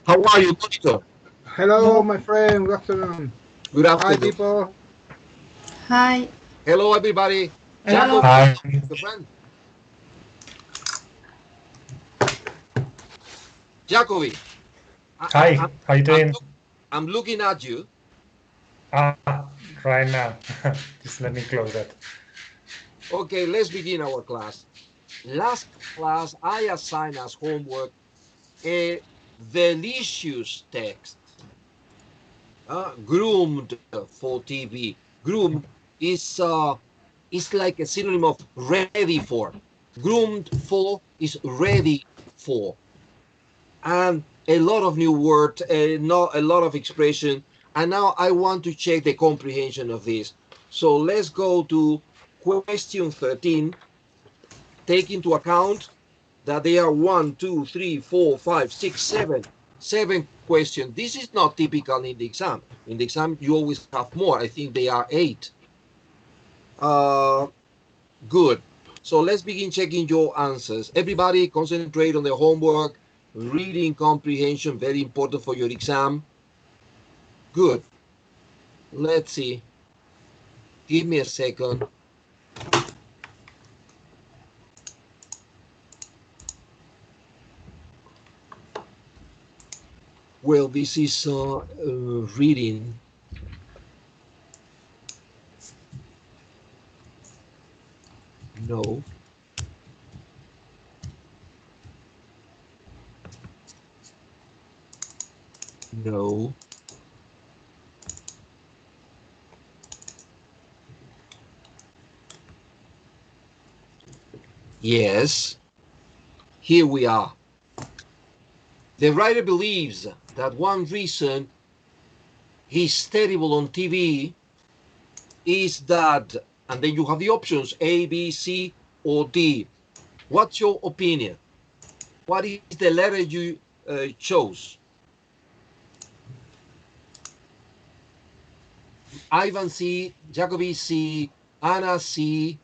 How are you, Monitor? Hello, my friend. Good afternoon. Good Hi, afternoon. people. Hi. Hello, everybody. Hello. Jacob, Hi. your friend. Jacobi, Hi. How you I'm, doing? I'm looking at you. Right now. Just let me close that. Okay, let's begin our class. Last class, I assigned as homework a delicious text, groomed for TV. Groomed is like a synonym of ready for. Groomed for is ready for. And a lot of new words, not a lot of expression. And now I want to check the comprehension of this. So let's go to question 13. Take into account that there are 1, 2, 3, 4, 5, 6, 7 questions. This is not typical in the exam. In the exam, you always have more. I think they are 8. Good. So let's begin checking your answers. Everybody concentrate on the homework, reading comprehension, very important for your exam. Good. Let's see. Give me a second. Well, this is reading. No. No. Yes. Here we are. The writer believes that one reason he's terrible on TV is that, and then you have the options A, B, C, or D. What's your opinion? What is the letter you chose? Ivan C, Jacobi C, Anna C.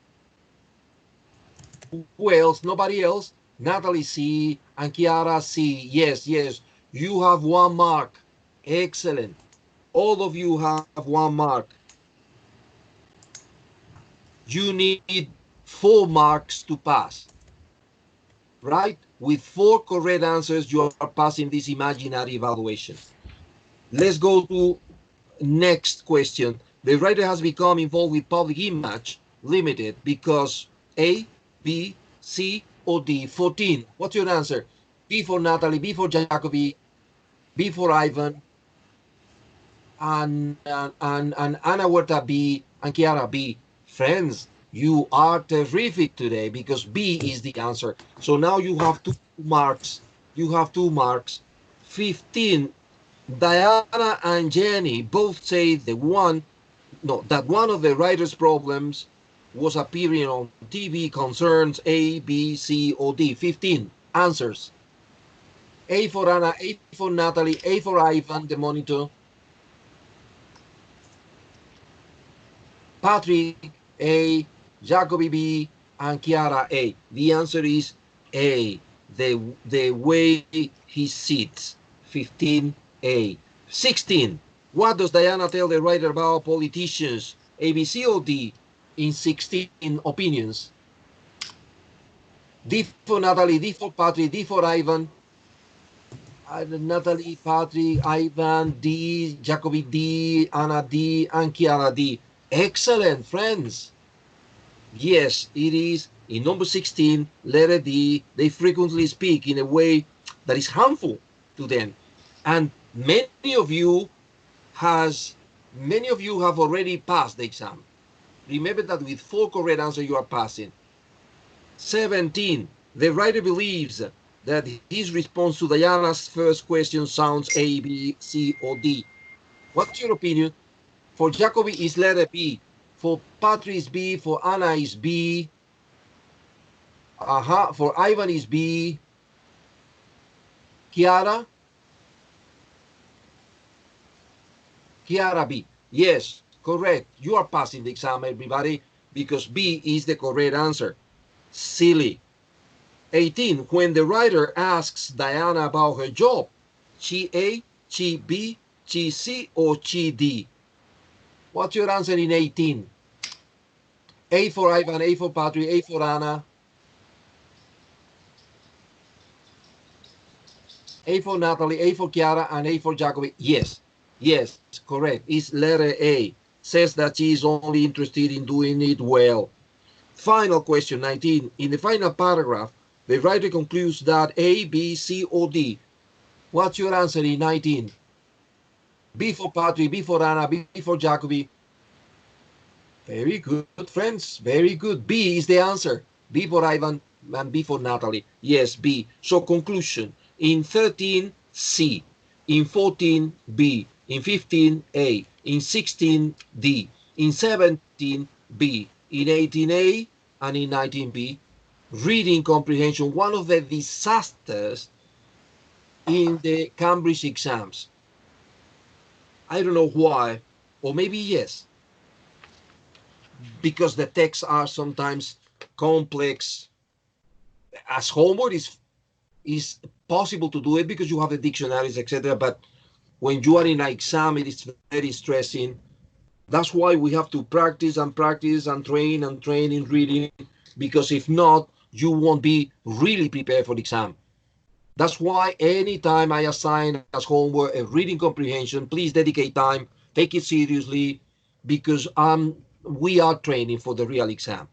Who else? Nobody else? Natalie C and Chiara C. Yes, yes. You have 1 mark. Excellent. All of you have 1 mark. You need 4 marks to pass. Right? With 4 correct answers, you are passing this imaginary evaluation. Let's go to next question. The writer has become involved with public image limited because A, B, C, or D. 14. What's your answer? B for Natalie, B for Jacobi, B for Ivan, and Anna Huerta B, and Chiara B. Friends, you are terrific today because B is the answer. So now you have 2 marks. You have 2 marks. 15. Diana and Jenny both say that one of the writer's problems was appearing on TV concerns A, B, C, or D. 15 answers. A for Anna, A for Natalie, A for Ivan, the monitor. Patrick A, Jacobi B, and Chiara A. The answer is A, the way he sits. 15A. 16. What does Diana tell the writer about politicians? A, B, C, or D in 16 opinions? D for Natalie, D for Patrick, D for Ivan. Natalie, Patrick, Ivan, D, Jacobi D, Anna D, and Chiara D. Excellent, friends. Yes, it is. In number 16, letter D, they frequently speak in a way that is harmful to them. And many of you have already passed the exam. Remember that with 4 correct answers, you are passing. 17, the writer believes that his response to Diana's first question sounds A, B, C, or D. What's your opinion? For Jacobi is letter B. For Patrick is B. For Anna is B. For Ivan is B. Chiara? Chiara B. Yes, correct. You are passing the exam, everybody, because B is the correct answer. Silly. 18. When the writer asks Diana about her job, CA, CB, CC, or CD? What's your answer in 18? A for Ivan, A for Patrick, A for Anna. A for Natalie, A for Chiara, and A for Jacobi. Yes, yes, correct. It's letter A. Says that she is only interested in doing it well. Final question, 19. In the final paragraph, the writer concludes that A, B, C, or D. What's your answer in 19? B for Patrick, B for Anna, B for Jacobi. Very good, friends. Very good. B is the answer. B for Ivan and B for Natalie. Yes, B. So conclusion. In 13, C. In 14, B. In 15, A. In 16, D. In 17, B. In 18, A. And in 19, B. Reading comprehension, one of the disasters in the Cambridge exams. I don't know why, or maybe yes, because the texts are sometimes complex. As homework is possible to do it because you have the dictionaries, etc. But when you are in an exam, it is very stressing. That's why we have to practice and practice and train in reading, because if not, you won't be really prepared for the exam. That's why anytime I assign as homework a reading comprehension, please dedicate time, take it seriously, because we are training for the real exam.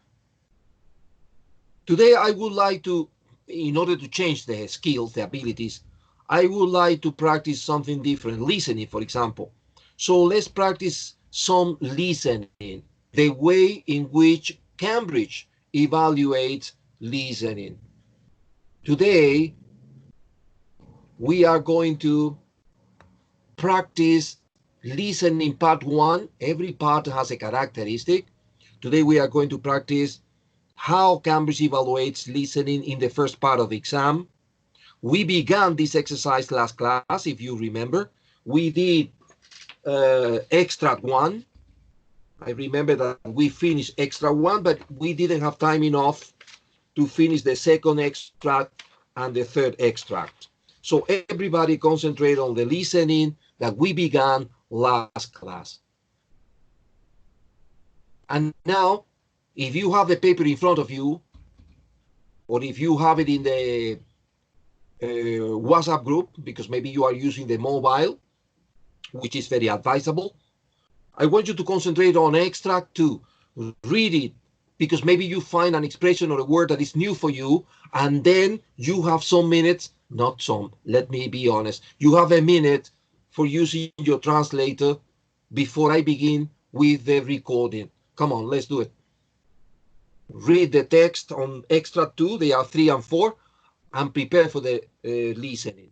Today, I would like to, in order to change the skills, the abilities, I would like to practice something different, listening, for example. So let's practice some listening, the way in which Cambridge evaluates listening. Today, we are going to practice listening part 1. Every part has a characteristic. Today, we are going to practice how Cambridge evaluates listening in the first part of the exam. We began this exercise last class, if you remember. We did extract 1. I remember that we finished extract 1, but we didn't have time enough to finish the second extract and the third extract. So everybody concentrate on the listening that we began last class. And now, if you have the paper in front of you, or if you have it in the WhatsApp group, because maybe you are using the mobile, which is very advisable, I want you to concentrate on extract 2. Read it, because maybe you find an expression or a word that is new for you, and then you have some minutes, not some, let me be honest, you have a minute for using your translator before I begin with the recording. Come on, let's do it. Read the text on extract 2, they are 3 and 4, and prepare for the listening.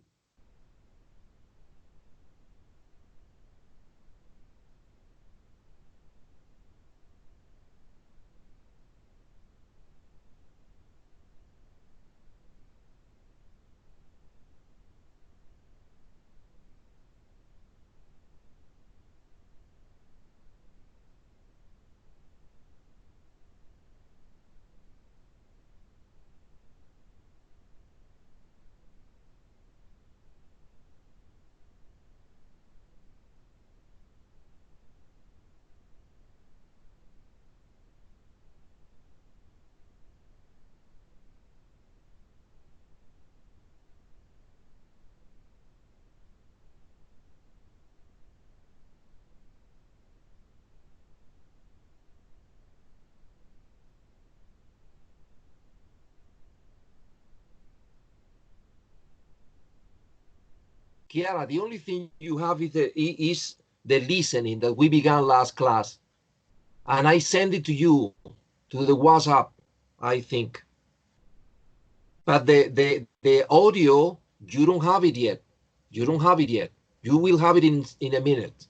Chiara, the only thing you have is the listening that we began last class. And I send it to you, to the WhatsApp, I think. But the audio, you don't have it yet. You don't have it yet. You will have it in a minute.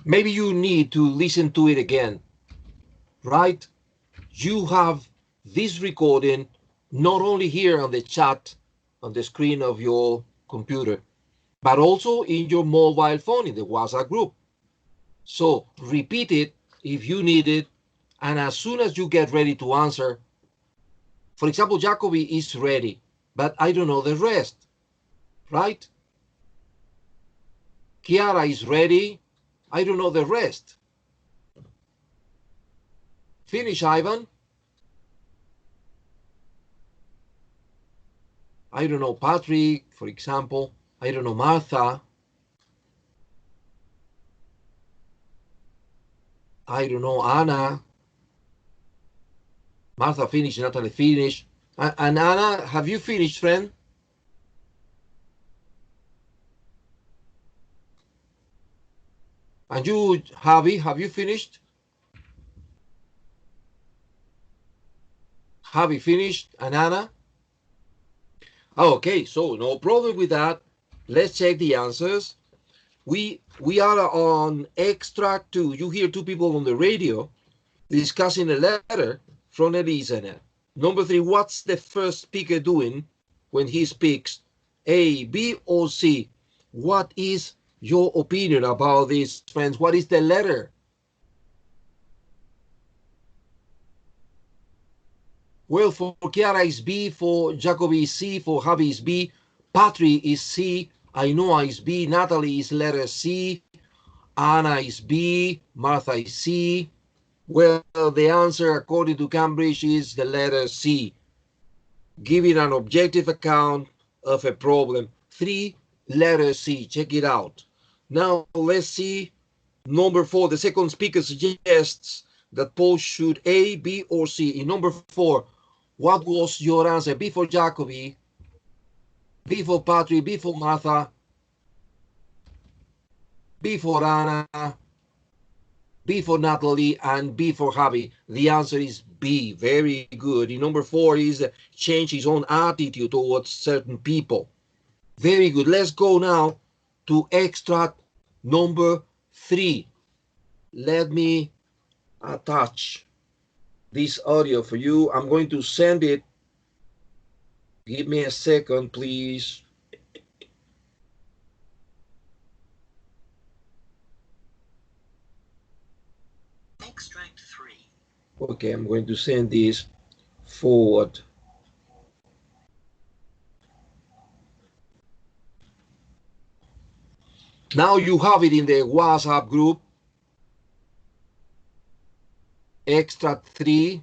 Maybe you need to listen to it again, right? You have this recording not only here on the chat, on the screen of your computer, but also in your mobile phone in the WhatsApp group. So repeat it if you need it, and as soon as you get ready to answer, for example, Jacobi is ready, but I don't know the rest, right? Chiara is ready, I don't know the rest. Finish, Ivan. I don't know Patrick, for example. I don't know Martha. I don't know Anna. Martha finished, Natalie finished. And Anna, have you finished, friend? And you, Javi, have you finished? Javi finished, and Anna? Okay, so no problem with that. Let's check the answers. We are on extract 2. You hear two people on the radio discussing a letter from a listener. Number 3, what's the first speaker doing when he speaks? A, B, or C? What is your opinion about this, friends? What is the letter? Well, for Chiara is B, for Jacobi is C, for Javi is B, Patri is C, Ainhoa is B, Natalie is letter C, Anna is B, Martha is C. Well, the answer according to Cambridge is the letter C, giving an objective account of a problem. 3, letter C, check it out. Now let's see number 4. The second speaker suggests that Paul should A, B, or C. In number 4, what was your answer? B for Jacobi, B for Patrick, B for Martha, B for Anna, B for Natalie, and B for Javi. The answer is B. Very good. In number 4 is change his own attitude towards certain people. Very good. Let's go now to extract number 3. Let me attach this audio for you. I'm going to send it. Give me a second, please. Extract 3. Okay, I'm going to send this forward. Now you have it in the WhatsApp group. Extract 3.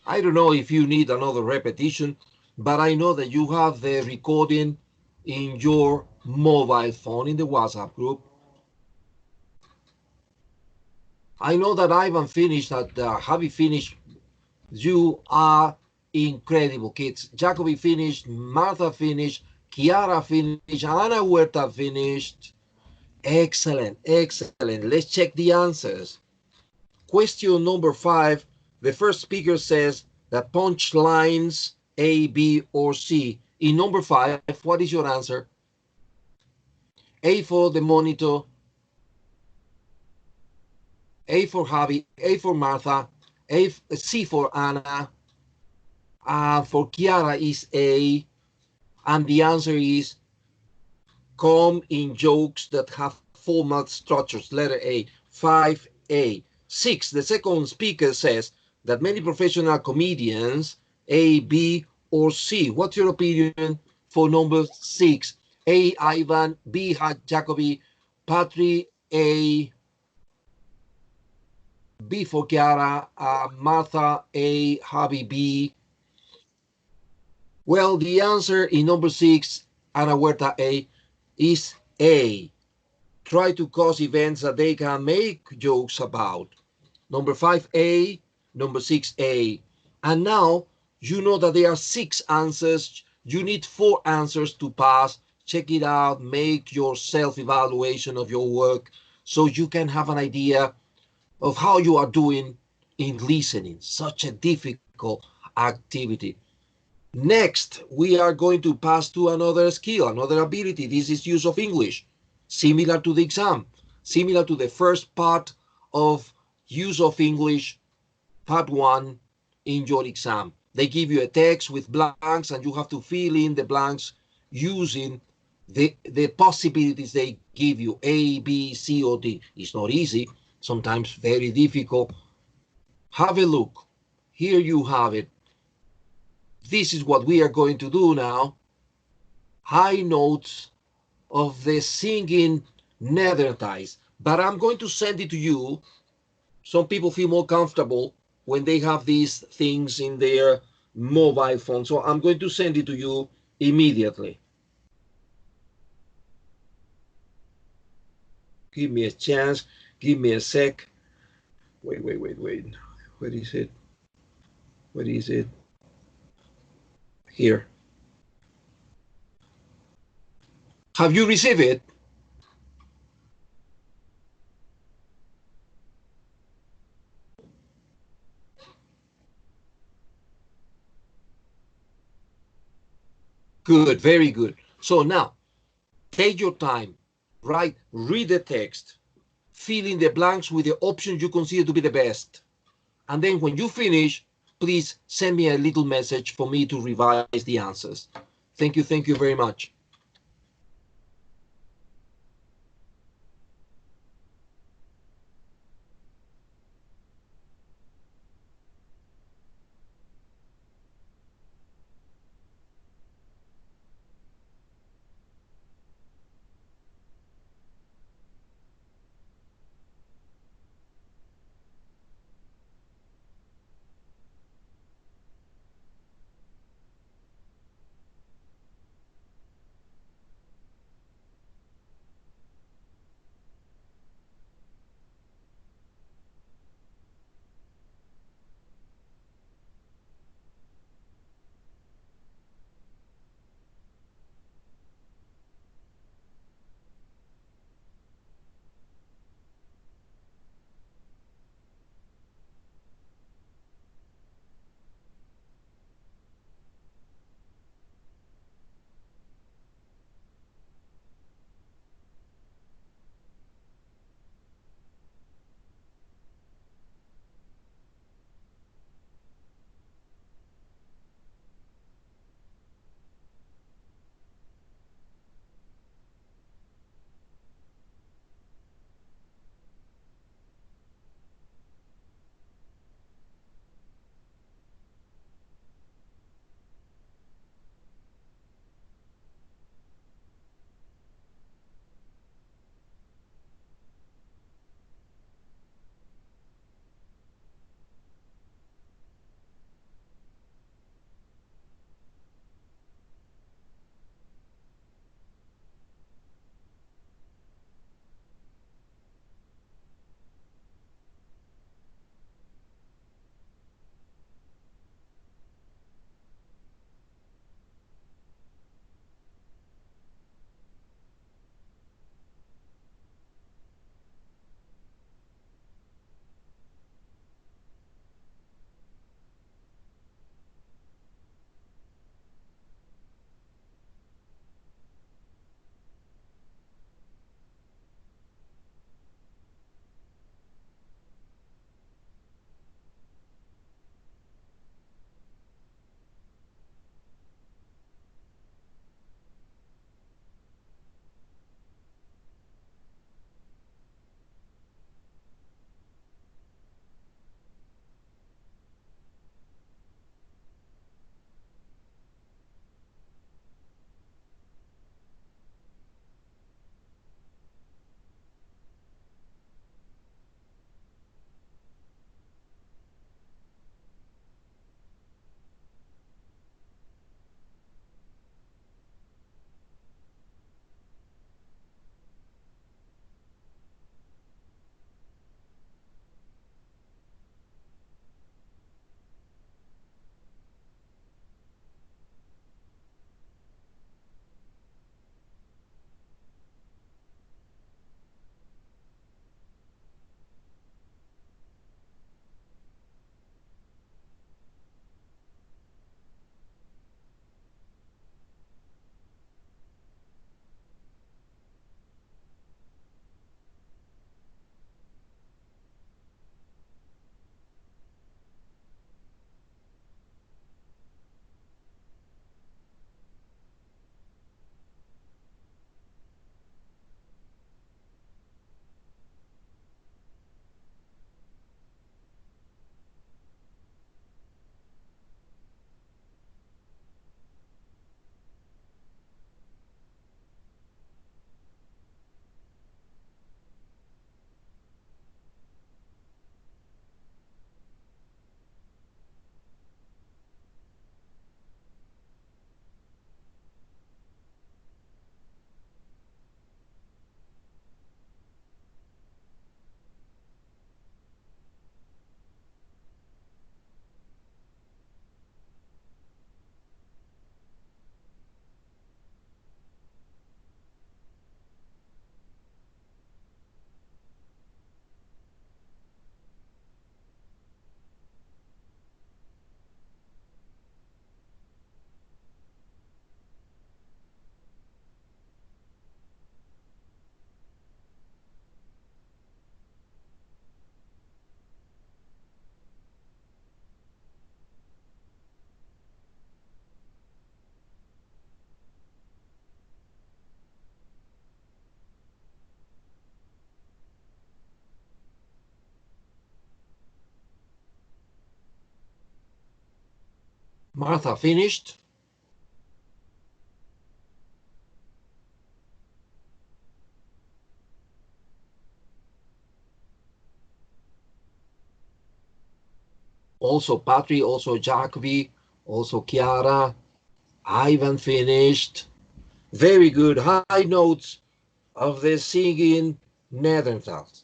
I don't know if you need another repetition, but I know that you have the recording in your mobile phone in the WhatsApp group. I know that Ivan finished, that Javi finished. You are incredible, kids. Jacoby finished, Martha finished, Kiara finished, Ana Huerta finished. Excellent, excellent. Let's check the answers. Question number 5. The first speaker says that punchlines A, B, or C. In number 5, what is your answer? A for the monitor, A for Javi, A for Martha, C for Anna, for Kiara is A, and the answer is come in jokes that have formal structures. Letter A, 5A. 6, the second speaker says that many professional comedians, A, B, or C. What's your opinion for number 6? A, Ivan, B, Jacoby, Patri, A, B for Chiara, Martha, A, Javi, B. Well, the answer in number 6, Ana Huerta, A, is A. Try to cause events that they can make jokes about. Number 5A, number 6A. And now you know that there are 6 answers. You need 4 answers to pass. Check it out. Make your self-evaluation of your work so you can have an idea of how you are doing in listening. Such a difficult activity. Next, we are going to pass to another skill, another ability. This is use of English, similar to the exam, similar to the first part of use of English, part 1 in your exam. They give you a text with blanks and you have to fill in the blanks using the possibilities they give you, A, B, C, or D. It's not easy, sometimes very difficult. Have a look. Here you have it. This is what we are going to do now. High notes of the singing Netherlands, but I'm going to send it to you. Some people feel more comfortable when they have these things in their mobile phone, so I'm going to send it to you immediately. Give me a chance, give me a sec. Wait. Where is it? Where is it? Here. Have you received it? Good, very good. So now, take your time, read the text, fill in the blanks with the options you consider to be the best. And then when you finish, please send me a little message for me to revise the answers. Thank you very much. Martha, finished? Also Patri, also Jacobi, also Chiara, Ivan finished. Very good. High notes of the singing Neanderthals.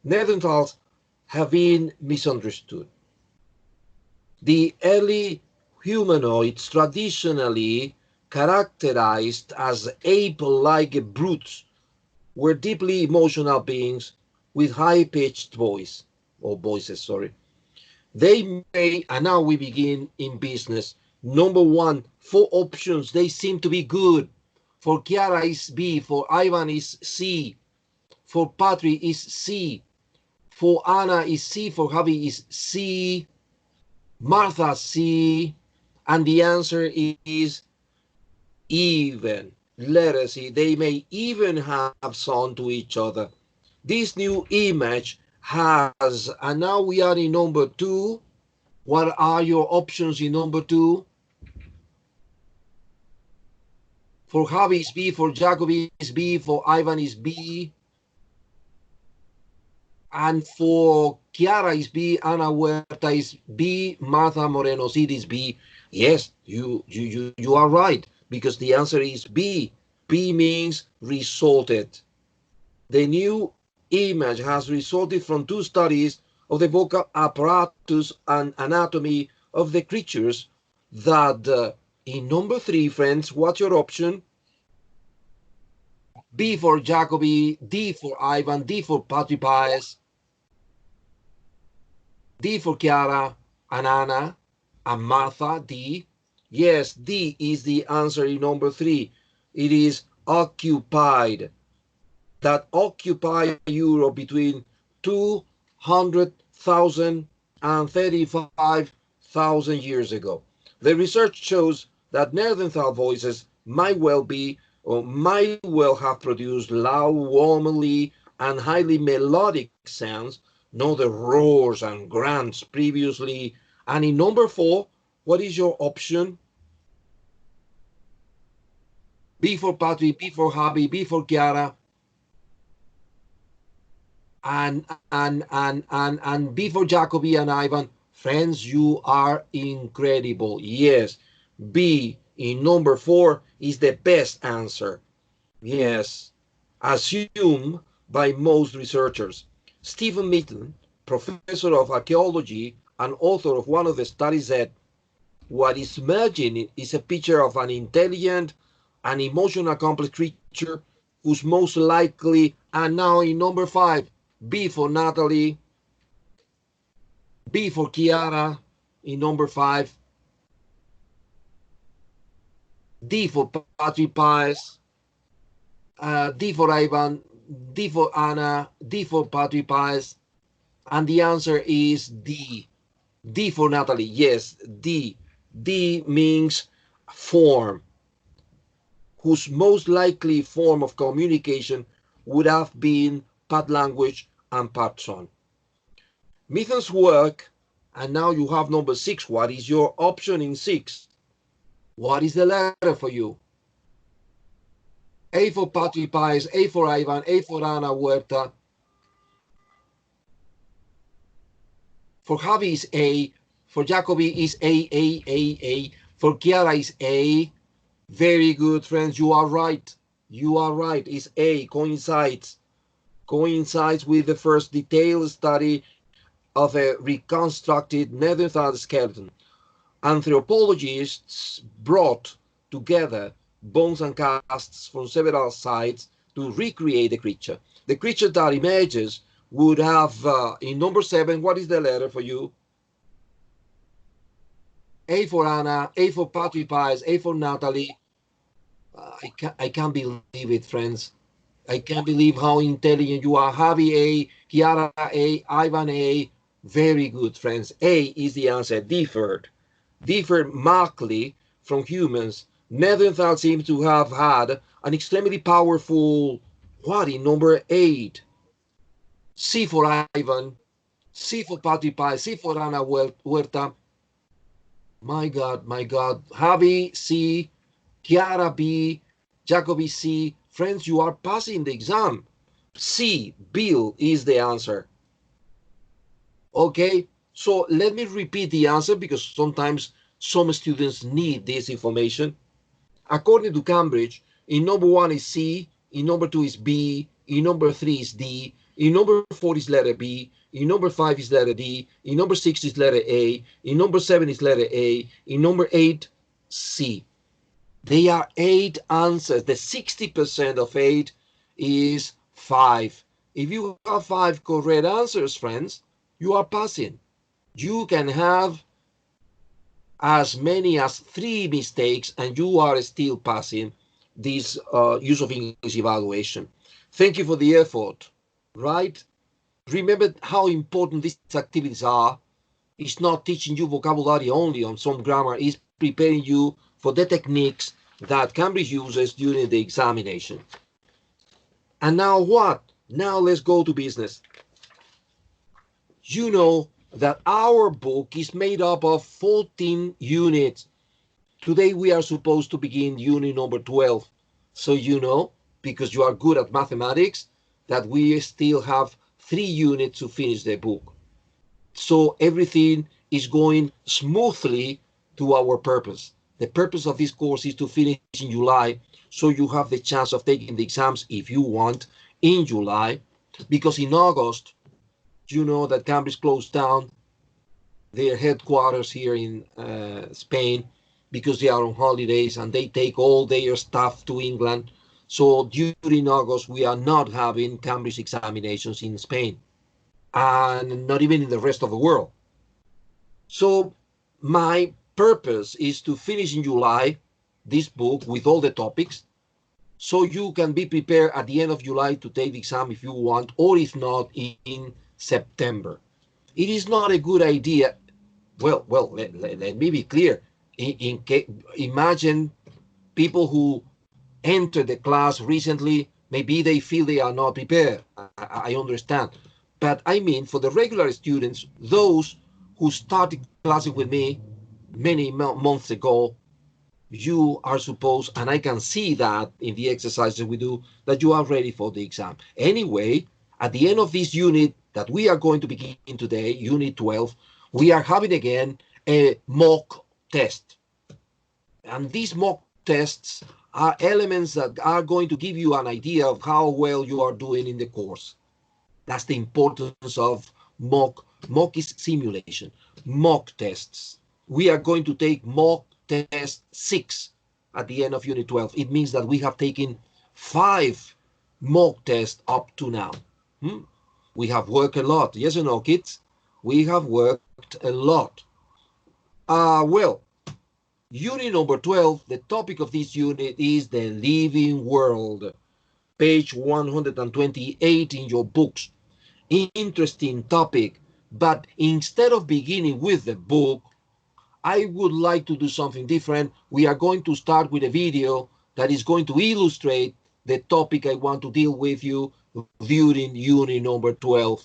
Neanderthals have been misunderstood. The early humanoids traditionally characterized as ape-like brutes were deeply emotional beings with high-pitched voices, sorry. They may, and now we begin in business. Number one, 4 options, they seem to be good. For Chiara is B, for Ivan is C, for Patri is C, for Anna is C, for Javi is C, Martha C, and the answer is even. Let us see, they may even have sung to each other. This new image has, and now we are in number 2. What are your options in number 2? For Javi is B, for Jacobi is B, for Ivan is B, and for Chiara is B, Ana Huerta is B, Martha Moreno Cid is B. Yes, you are right, because the answer is B. B means resulted. The new image has resulted from 2 studies of the vocal apparatus and anatomy of the creatures that in number 3, friends, what's your option? B for Jacobi, D for Ivan, D for Patri Paez, D for Chiara and Anna, and Martha, D. Yes, D is the answer in number 3. It is occupied. That occupied Europe between 200,000 and 35,000 years ago. The research shows that Neanderthal voices might well be or might well have produced loud, womanly, and highly melodic sounds, not the roars and grunts previously. And in number 4, what is your option? B for Patri, B for Javi, B for Chiara, and B for Jacobi and Ivan. Friends, you are incredible. Yes, B in number 4 is the best answer. Yes, assumed by most researchers. Stephen Mitton, professor of archaeology and author of one of the studies, said, what is emerging is a picture of an intelligent and emotional complex creature who's most likely, and now in number 5, B for Natalie, B for Chiara in number 5, D for Patri Paez, D for Ivan, D for Anna, D for Patri Paez, and the answer is D. D for Natalie, yes, D. D means form, whose most likely form of communication would have been part language and part song. Mithen's work, and now you have number 6. What is your option in 6? What is the letter for you? A for Patri Paez, A for Ivan, A for Ana Huerta. For Javi is A. For Jacobi is A. For Chiara is A. Very good, friends. You are right. You are right. It's A. Coincides with the first detailed study of a reconstructed Neanderthal skeleton. Anthropologists brought together bones and casts from several sites to recreate the creature. The creature that emerges would have, in number 7, what is the letter for you? A for Anna, A for Patri Paez, A for Natalie. I can't believe it, friends. I can't believe how intelligent you are. Javi A, Chiara A, Ivan A. Very good, friends. A is the answer. Differed markedly from humans. Neanderthals seem to have had an extremely powerful, what, in number 8? C for Ivan, C for Patri Paez, C for Ana Huerta. My God, my God. Javi C, Chiara B, Jacobi C. Friends, you are passing the exam. C, Bill is the answer. Okay, so let me repeat the answer because sometimes some students need this information. According to Cambridge, in number 1 is C, in number 2 is B, in number 3 is D, in number 4 is letter B, in number 5 is letter D, in number 6 is letter A, in number 7 is letter A, in number 8, C. They are 8 answers. The 60% of 8 is 5. If you have 5 correct answers, friends, you are passing. You can have as many as 3 mistakes and you are still passing this use of English evaluation. Thank you for the effort, right? Remember how important these activities are. It's not teaching you vocabulary only on some grammar, it's preparing you for the techniques that Cambridge uses during the examination. And now what? Now let's go to business. You know that our book is made up of 14 units. Today we are supposed to begin unit number 12. So you know, because you are good at mathematics, that we still have 3 units to finish the book. So everything is going smoothly to our purpose. The purpose of this course is to finish in July, so you have the chance of taking the exams if you want in July, because in August, you know that Cambridge closed down their headquarters here in Spain because they are on holidays and they take all their staff to England. So during August, we are not having Cambridge examinations in Spain and not even in the rest of the world. So my purpose is to finish in July this book with all the topics, so you can be prepared at the end of July to take the exam if you want, or if not, in September. It is not a good idea. Well, let me be clear. Imagine people who entered the class recently, maybe they feel they are not prepared. I understand. But I mean, for the regular students, those who started classes with me many months ago, you are supposed, and I can see that in the exercises we do, that you are ready for the exam. Anyway, at the end of this unit that we are going to begin today, unit 12, we are having again a mock test. And these mock tests are elements that are going to give you an idea of how well you are doing in the course. That's the importance of mock. Mock is simulation. Mock tests. We are going to take mock test 6 at the end of unit 12. It means that we have taken 5 mock tests up to now. We have worked a lot. Yes or no, kids? We have worked a lot. Well, unit number 12, the topic of this unit is the living world. Page 128 in your books. Interesting topic, but instead of beginning with the book, I would like to do something different. We are going to start with a video that is going to illustrate the topic I want to deal with you during unit number 12.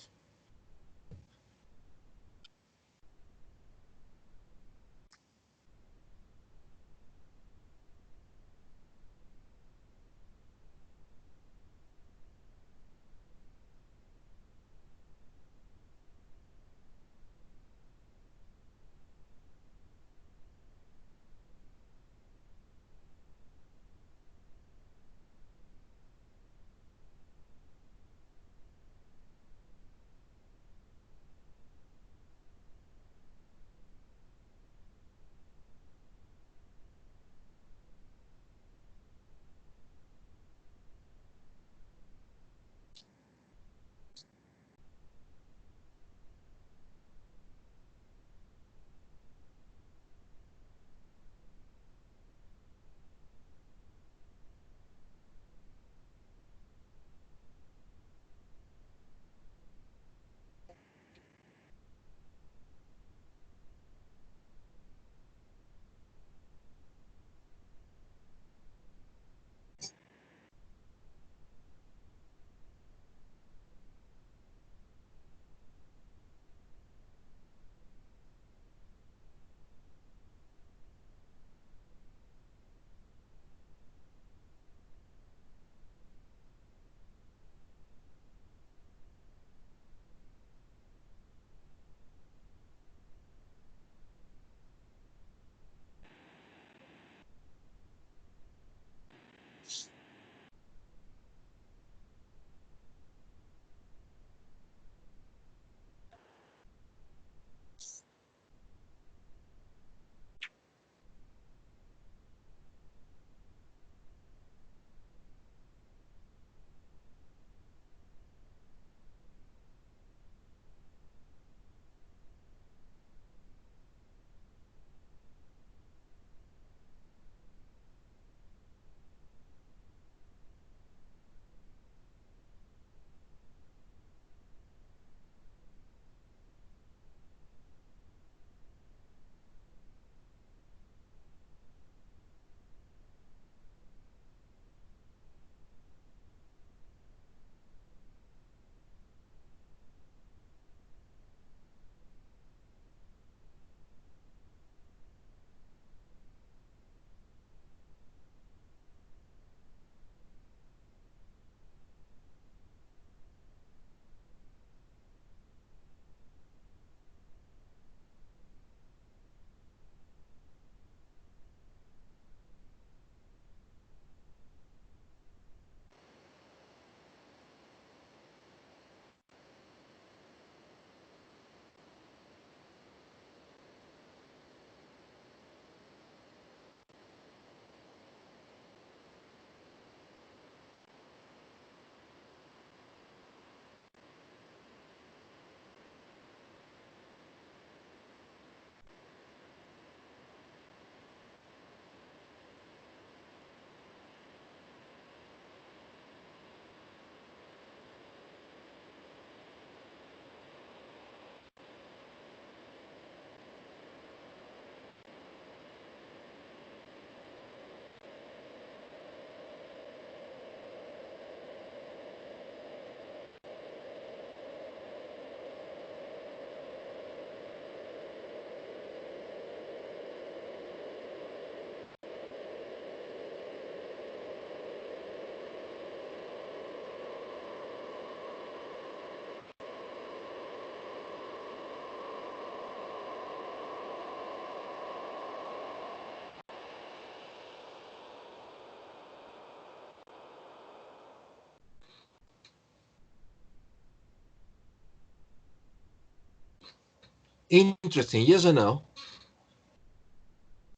Interesting, yes or no?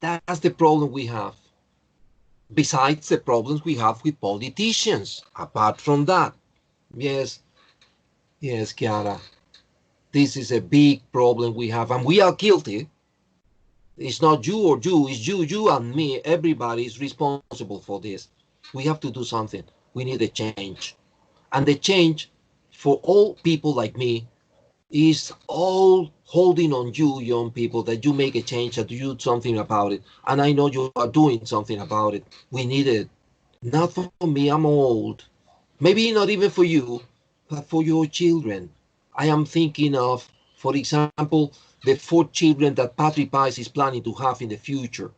That's the problem we have. Besides the problems we have with politicians, apart from that. Yes, yes, Chiara. This is a big problem we have, and we are guilty. It's not you or you, it's you and me. Everybody is responsible for this. We have to do something. We need a change. And the change for all people like me is all holding on you, young people, that you make a change, that you do something about it. And I know you are doing something about it. We need it. Not for me, I'm old. Maybe not even for you, but for your children. I am thinking of, for example, the 4 children that Patrick Pies is planning to have in the future.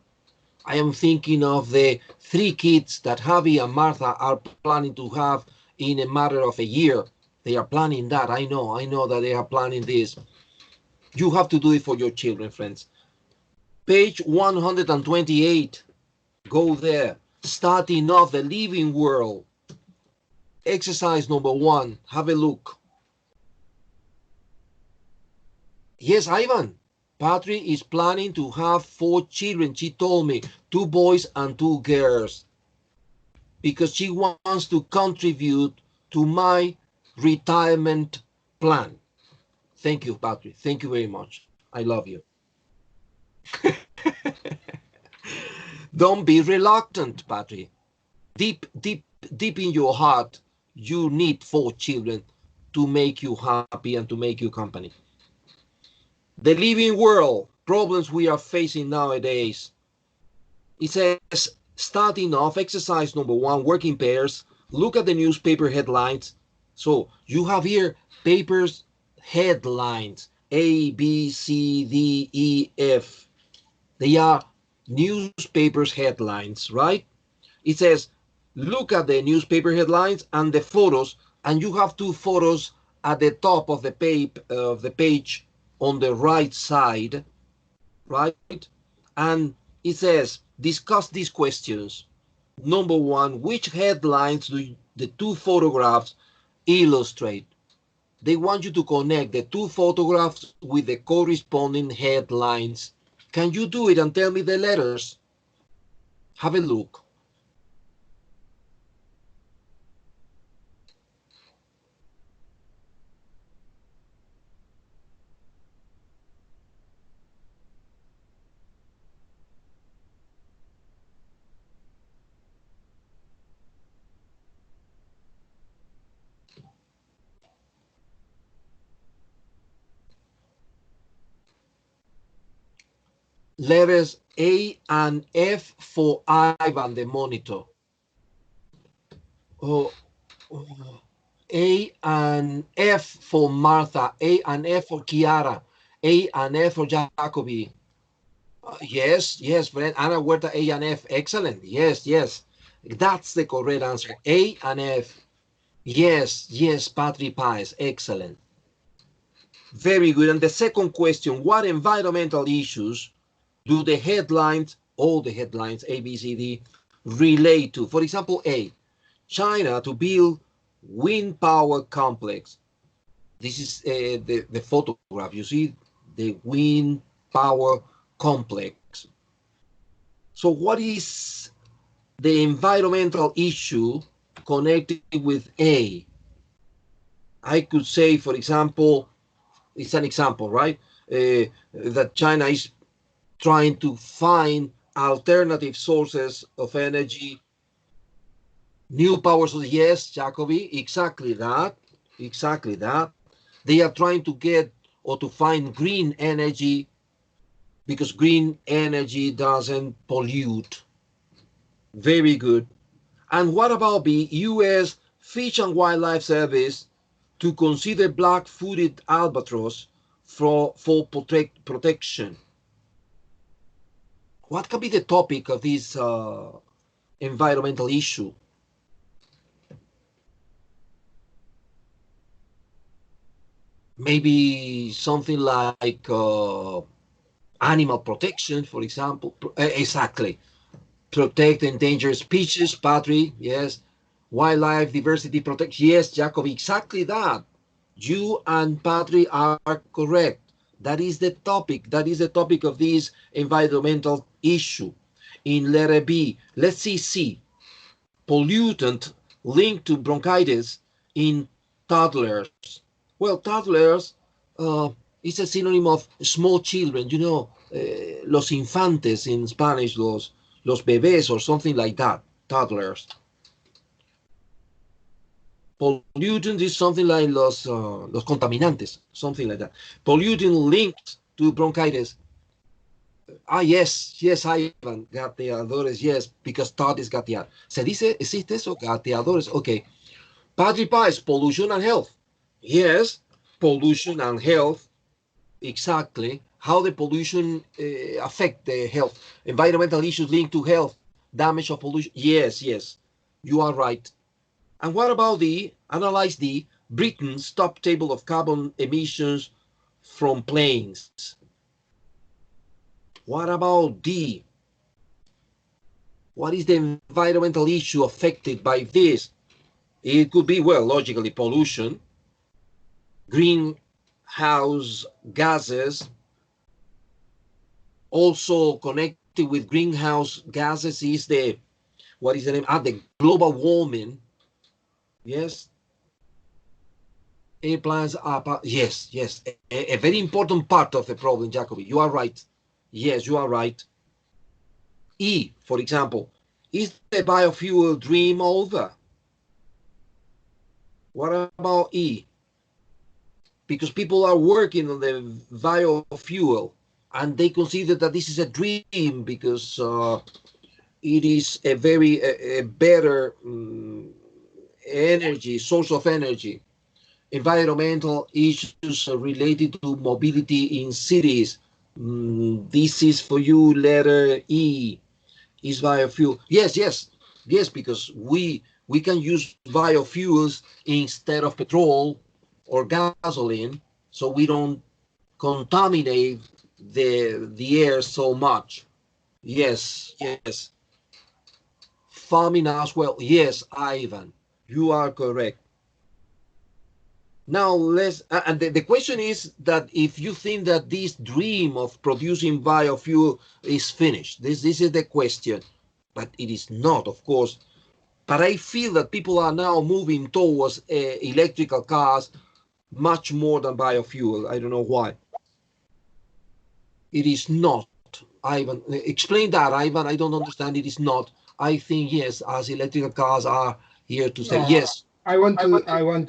I am thinking of the 3 kids that Javi and Martha are planning to have in a matter of a year. They are planning that. I know that they are planning this. You have to do it for your children, friends. Page 128. Go there. Starting off the living world. Exercise number 1. Have a look. Yes, Ivan. Patri is planning to have 4 children. She told me 2 boys and 2 girls. Because she wants to contribute to my retirement plan. Thank you, Patri. Thank you very much. I love you. Don't be reluctant, Patri. Deep in your heart, you need 4 children to make you happy and to make you company. The living world, problems we are facing nowadays. It says, starting off, exercise number 1, working pairs. Look at the newspaper headlines. So you have here papers headlines, A, B, C, D, E, F. They are newspapers headlines, right? It says, look at the newspaper headlines and the photos, and you have 2 photos at the top of the page on the right side, right? And it says, discuss these questions. Number 1, which headlines do the 2 photographs illustrate? They want you to connect the 2 photographs with the corresponding headlines. Can you do it and tell me the letters? Have a look. Letters A and F for Ivan, the monitor. Oh, A and F for Martha. A and F for Chiara. A and F for Jacobi. Yes, friend. Ana Huerta, A and F. Excellent. Yes. That's the correct answer. A and F. Yes, Patrick Pies. Excellent. Very good. And the second question, what environmental issues do the headlines, all the headlines, A, B, C, D, relate to? For example, A, China to build wind power complex. This is the photograph. You see the wind power complex. So what is the environmental issue connected with A? I could say, for example, it's an example, right? That China is trying to find alternative sources of energy, new power sources. Yes, Jacobi, exactly that. They are trying to get or to find green energy because green energy doesn't pollute. Very good. And what about the U.S. Fish and Wildlife Service to consider black-footed albatross for protection? What can be the topic of this environmental issue? Maybe something like animal protection, for example. Exactly. Protect endangered species, Patrick. Yes. Wildlife diversity protection. Yes, Jacob, exactly that. You and Patrick are correct. That is the topic. That is the topic of this environmental issue. In letter B, let's see C. Pollutant linked to bronchitis in toddlers. Well, toddlers is a synonym of small children, you know, los infantes in Spanish, los bebés or something like that, toddlers. Pollutant is something like los contaminantes, something like that. Pollutant linked to bronchitis. Yes, Ivan, gateadores, yes, because Todd is gatear. ¿Se dice, existe eso? Gateadores, okay. Padre Paz, pollution and health. Yes, pollution and health, exactly. How the pollution affect the health. Environmental issues linked to health, damage of pollution. Yes, you are right. And what about analyze Britain's top table of carbon emissions from planes? What about D? What is the environmental issue affected by this? It could be, well, logically, pollution, greenhouse gases, also connected with greenhouse gases is the, what is the name? The global warming. Yes. Airplanes are, yes, a very important part of the problem, Jacobi. You are right. Yes, you are right. E, for example, is the biofuel dream over? What about E? Because people are working on the biofuel and they consider that this is a dream because it is a very a better energy, source of energy. Environmental issues related to mobility in cities. This is for you, letter E, is biofuel. Yes, because we can use biofuels instead of petrol or gasoline, so we don't contaminate the air so much. Yes. Farming as well. Yes, Ivan, you are correct. Now let's, and the question is that if you think that this dream of producing biofuel is finished, this is the question, but it is not, of course. But I feel that people are now moving towards electrical cars much more than biofuel. I don't know why. It is not, Ivan. Explain that, Ivan. I don't understand. It is not. I think yes, as electrical cars are here to stay. Yes. I want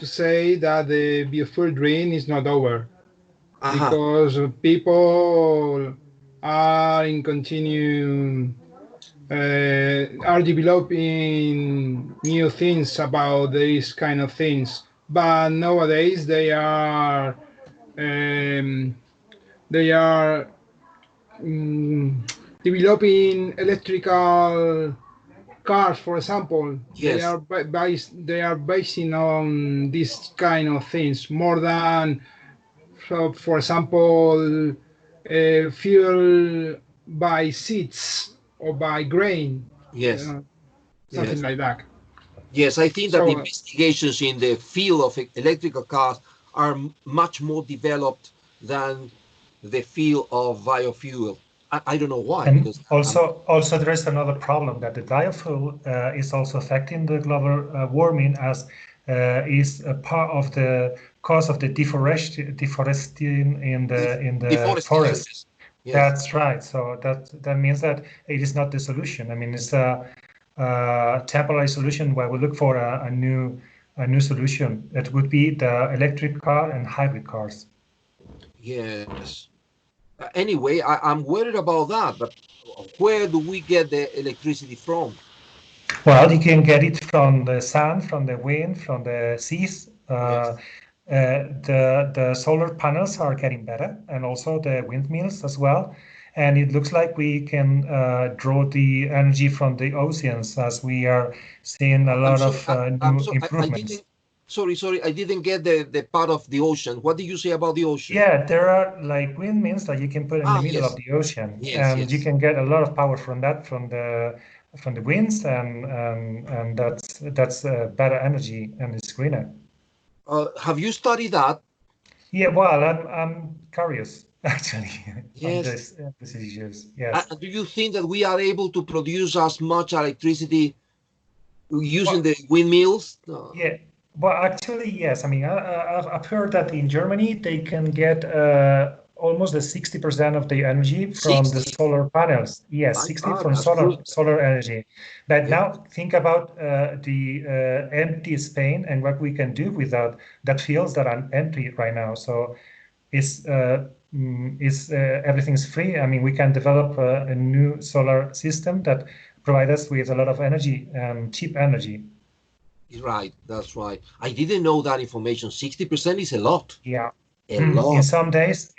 to say that the biofuel dream is not over because people are in continue are developing new things about these kind of things, but nowadays they are developing electrical cars, for example. Yes. They are basing on this kind of things more than, for example, fuel by seeds or by grain. Yes. Something like that. Yes, I think that the investigations in the field of electrical cars are much more developed than the field of biofuel. I don't know why. And because also there is another problem that the biofuel is also affecting the global warming, as is a part of the cause of the deforestation in the forest. Yes. That's right. So that means that it is not the solution. I mean, it's a temporary solution where we look for a new solution. It would be the electric car and hybrid cars. Yes. Anyway, I'm worried about that, but where do we get the electricity from? Well, you can get it from the sun, from the wind, from the seas. Yes. The solar panels are getting better, and also the windmills as well. And it looks like we can draw the energy from the oceans, as we are seeing a lot of new improvements. Sorry, I didn't get the part of the ocean. What did you say about the ocean? Yeah, there are like windmills that you can put in the middle of the ocean, and you can get a lot of power from that, from the winds, and that's better energy, and it's greener. Have you studied that? Yeah, well, I'm curious. actually, Yes. on these issues. Yes. Do you think that we are able to produce as much electricity using the windmills? Yeah, well, actually, yes. I mean, I've heard that in Germany they can get almost the 60% of the energy from 60? the solar panels. Yes, My 60 God, from that's good. solar energy. But Yeah. now think about the empty Spain and what we can do with that fields that are empty right now. So it's everything's free. I mean, we can develop a new solar system that provide us with a lot of energy, cheap energy. Right, that's right. I didn't know that information. 60% is a lot. Yeah. A lot. In some days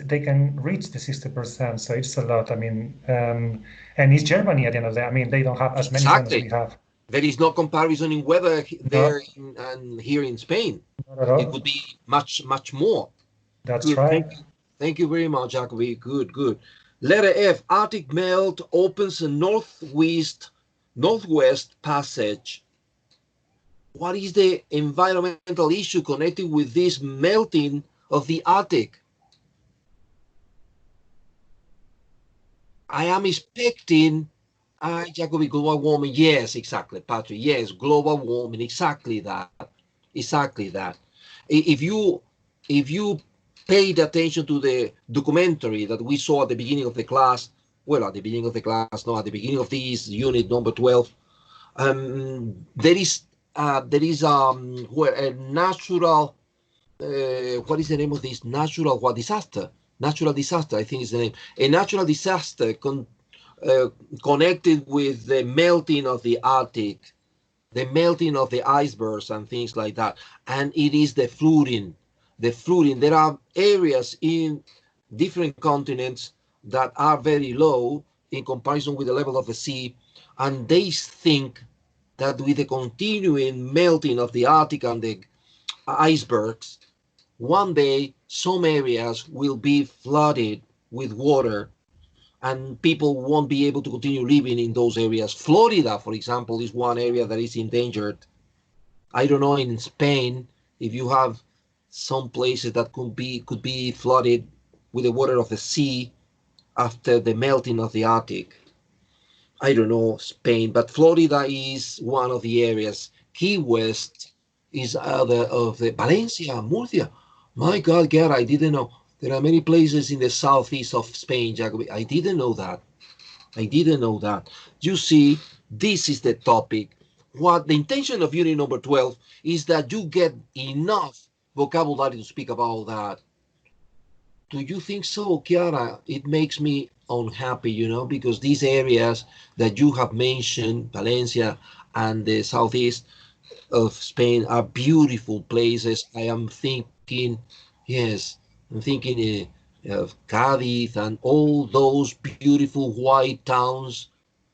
they can reach the 60%, so it's a lot. I mean, and it's Germany at the end of the day. I mean, they don't have as many sun as we Exactly. have. There is no comparison in weather No, there and here in Spain. not at It all. could be much, much more. That's Good. right. Thank you. Thank you very much, Jacoby. Good, good. Letter F, Arctic melt opens a northwest passage. What is the environmental issue connected with this melting of the Arctic? I am expecting, Jacoby, global warming. Yes, exactly, Patrick. Yes, global warming. Exactly that. Exactly that. If you paid attention to the documentary that we saw at the beginning of the class, well, at the beginning of the class, no, at the beginning of this unit number 12, there is where a natural what is the name of this natural disaster? Natural disaster, I think is the name. A natural disaster connected with the melting of the Arctic, the melting of the icebergs and things like that. And it is the flooding. The flooding. There are areas in different continents that are very low in comparison with the level of the sea, and they think that with the continuing melting of the Arctic and the icebergs, one day some areas will be flooded with water and people won't be able to continue living in those areas. Florida, for example, is one area that is endangered. I don't know in Spain if you have some places that could be flooded with the water of the sea after the melting of the Arctic. I don't know Spain, but Florida is one of the areas. Key West is other of the Valencia, Murcia. My God, Gera, I didn't know. There are many places in the southeast of Spain, Jacobi. I didn't know that. I didn't know that. You see, this is the topic. What the intention of unit number 12 is that you get enough vocabulary to speak about that. Do you think so, Chiara? It makes me unhappy, because these areas that you have mentioned, Valencia and the southeast of Spain, are beautiful places. I am thinking, yes, I'm thinking of Cádiz and all those beautiful white towns,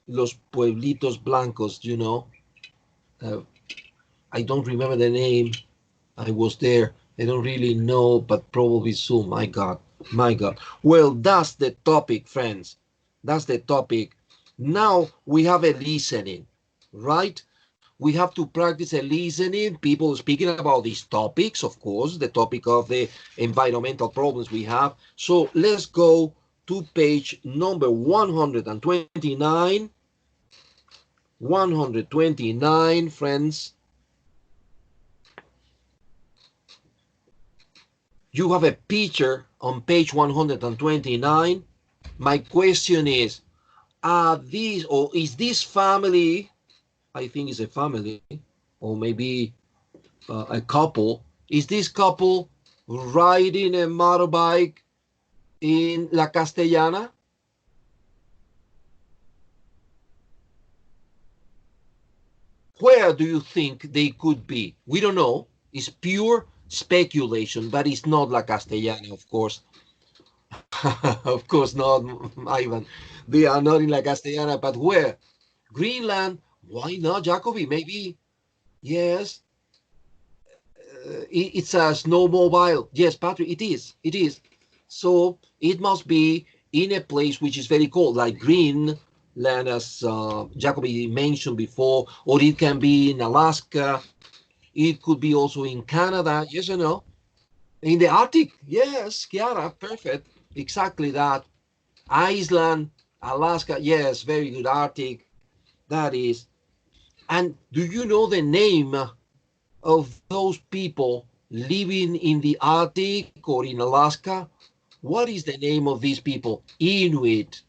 los pueblitos blancos, Uh, I don't remember the name. I was there. I don't really know, but probably soon. My God. My God. Well, that's the topic, friends. That's the topic. Now we have a listening, right? We have to practice a listening. People speaking about these topics, of course, the topic of the environmental problems we have. So let's go to page number 129. 129, friends. You have a picture on page 129. My question is, is this family, I think it's a family, or maybe a couple, is this couple riding a motorbike in La Castellana? Where do you think they could be? We don't know. It's pure speculation, but it's not La Castellana, of course. Of course not, Ivan. They are not in La Castellana, but where? Greenland. Why not, Jacobi? Maybe, yes. It's a snowmobile. Yes, Patrick, it is. It is. So it must be in a place which is very cold, like Greenland, as Jacobi mentioned before, or it can be in Alaska. It could be also in Canada. Yes or no? In the Arctic, yes, Kiara, perfect. Exactly that. Iceland, Alaska, yes, very good. Arctic, that is. And do you know the name of those people living in the Arctic or in Alaska? What is the name of these people? Inuit.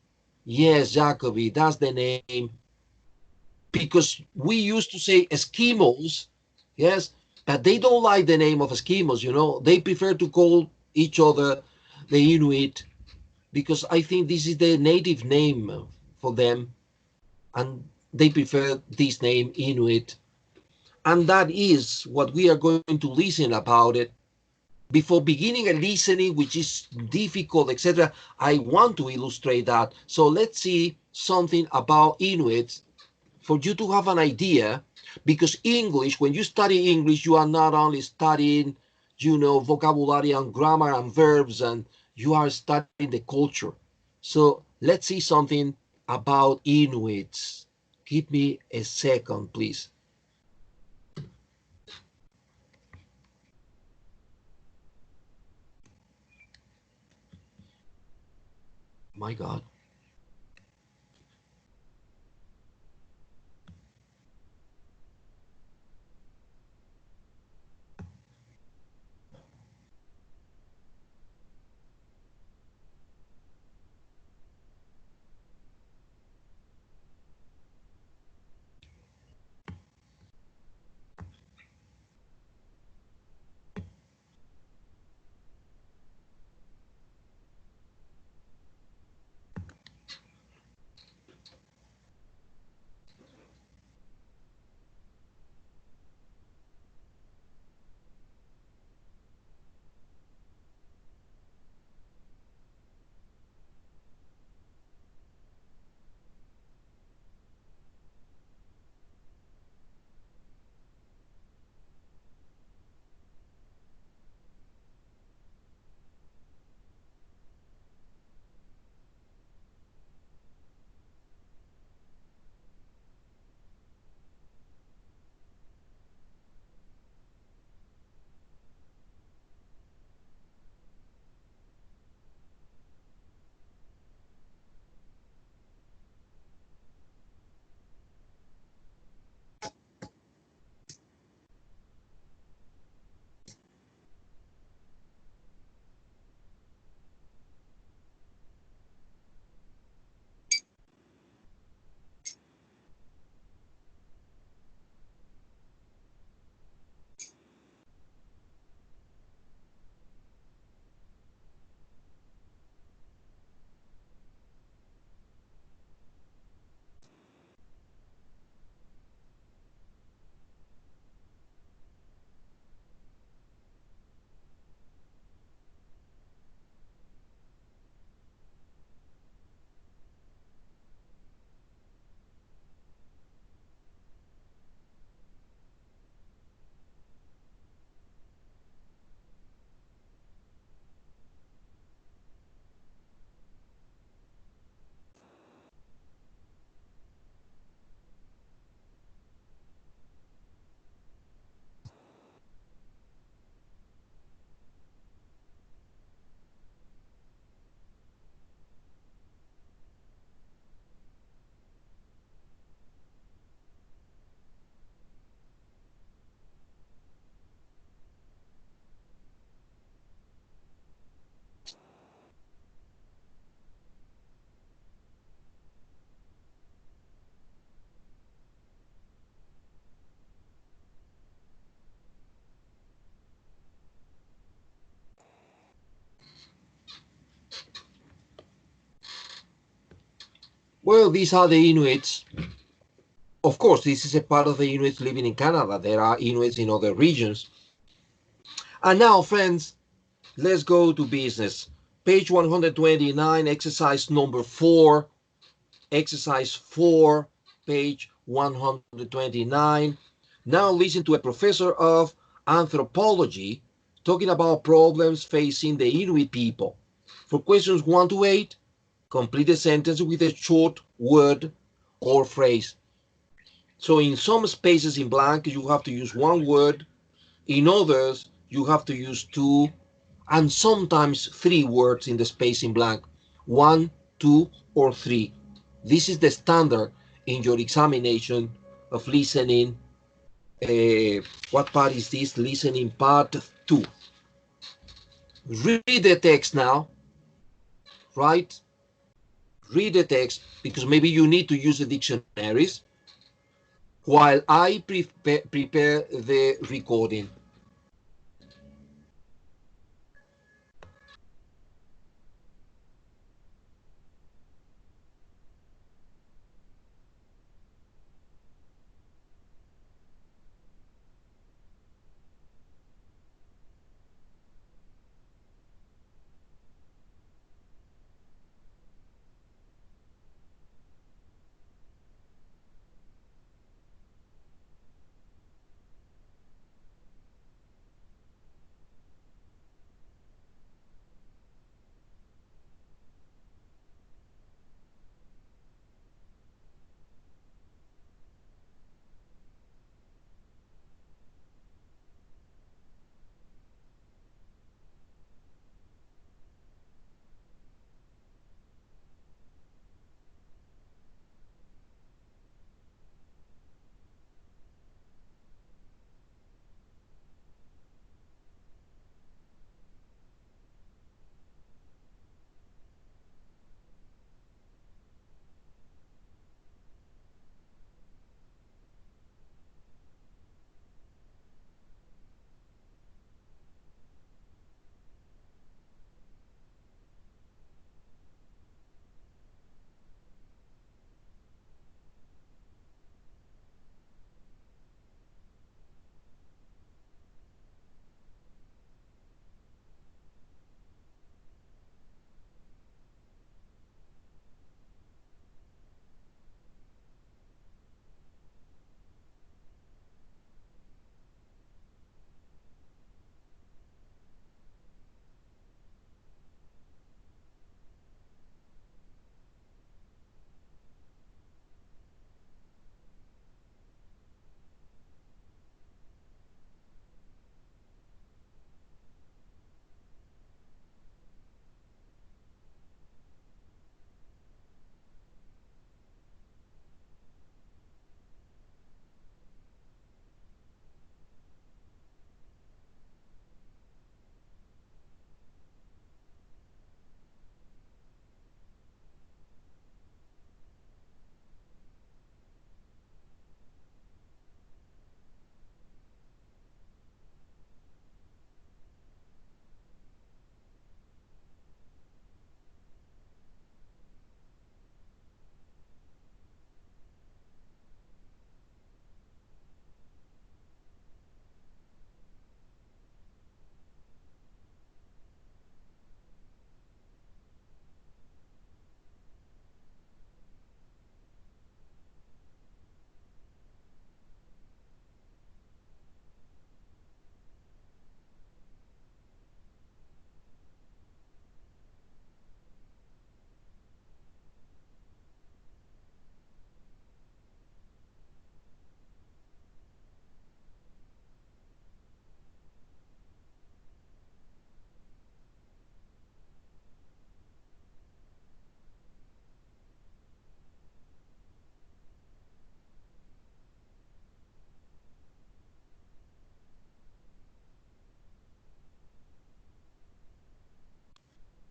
Yes, Jacoby, that's the name. Because we used to say Eskimos, yes, but they don't like the name of Eskimos, you know. They prefer to call each other the Inuit because I think this is the native name for them, and they prefer this name, Inuit. And that is what we are going to listen about it. Before beginning a listening, which is difficult, etc., I want to illustrate that. So let's see something about Inuits for you to have an idea, because English, when you study English, you are not only studying, you know, vocabulary and grammar and verbs, and you are studying the culture. So let's see something about Inuits. Give me a second, please. My God. Well, these are the Inuits. Of course, this is a part of the Inuits living in Canada. There are Inuits in other regions. And now, friends, let's go to business. Page 129, exercise number 4. Exercise 4, page 129. Now listen to a professor of anthropology talking about problems facing the Inuit people. For questions 1 to 8, complete a sentence with a short word or phrase. So in some spaces in blank, you have to use one word. In others, you have to use two and sometimes 3 words in the space in blank, 1, 2, or 3. This is the standard in your examination of listening. What part is this? Listening part 2. Read the text now, right? Read the text because maybe you need to use the dictionaries while I prepare the recording.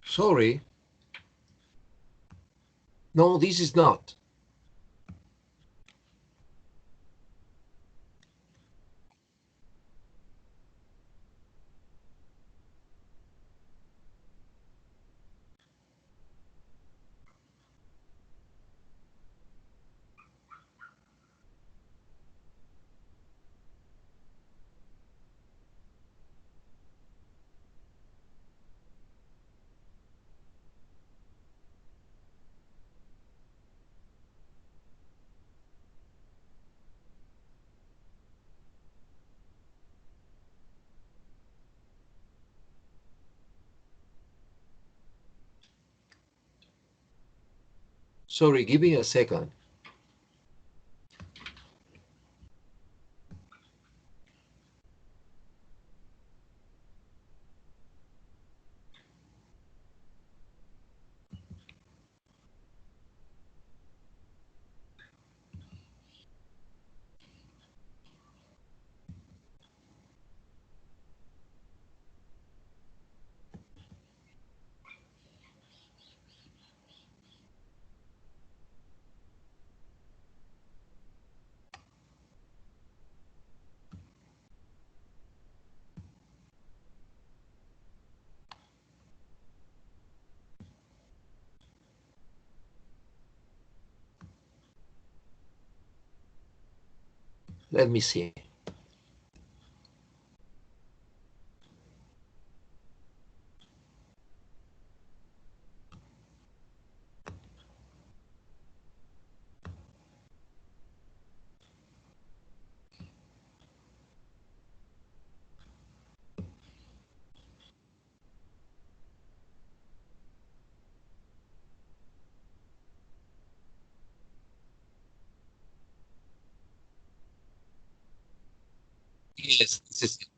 Sorry. No, this is not. Sorry, give me a second. Let me see. Yes, this is it.